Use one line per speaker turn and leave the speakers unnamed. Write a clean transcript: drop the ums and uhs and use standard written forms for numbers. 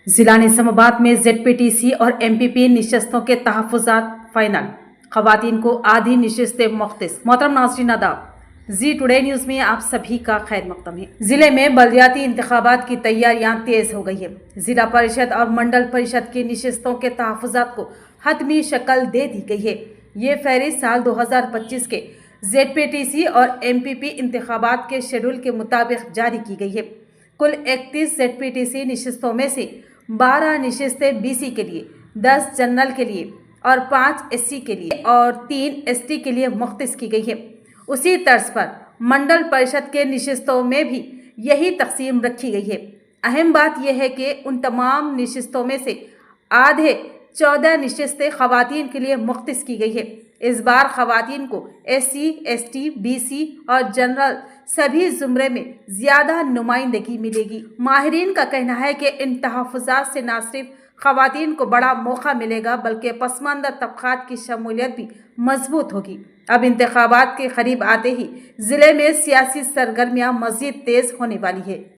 ضلع نظامآباد میں ZPTC اور MPP نشستوں کے تحفظات فائنل، خواتین کو آدھی نشستیں مختص۔ محترم ناظرین آداب، زی ٹوڈے نیوز میں آپ سبھی کا خیر مقدم ہے۔ ضلع میں بلدیاتی انتخابات کی تیاریاں تیز ہو گئی ہے۔ ضلع پریشد اور منڈل پریشد کی نشستوں کے تحفظات کو حتمی شکل دے دی گئی ہے۔ یہ فہرست سال 2025 کے ZPTC اور MPP انتخابات کے شیڈول کے مطابق جاری کی گئی ہے۔ کل 31 ZPTC نشستوں میں سے 12 نشستیں BC کے لیے، 10 جنرل کے لیے اور 5 SC کے لیے اور 3 ST کے لیے مختص کی گئی ہے۔ اسی طرز پر منڈل پریشد کے نشستوں میں بھی یہی تقسیم رکھی گئی ہے۔ اہم بات یہ ہے کہ ان تمام نشستوں میں سے آدھے 14 نشستیں خواتین کے لیے مختص کی گئی ہے۔ اس بار خواتین کو SC, ST, BC اور جنرل سبھی زمرے میں زیادہ نمائندگی ملے گی۔ ماہرین کا کہنا ہے کہ ان تحفظات سے نہ صرف خواتین کو بڑا موقع ملے گا بلکہ پسماندہ طبقات کی شمولیت بھی مضبوط ہوگی۔ اب انتخابات کے قریب آتے ہی ضلع میں سیاسی سرگرمیاں مزید تیز ہونے والی ہے۔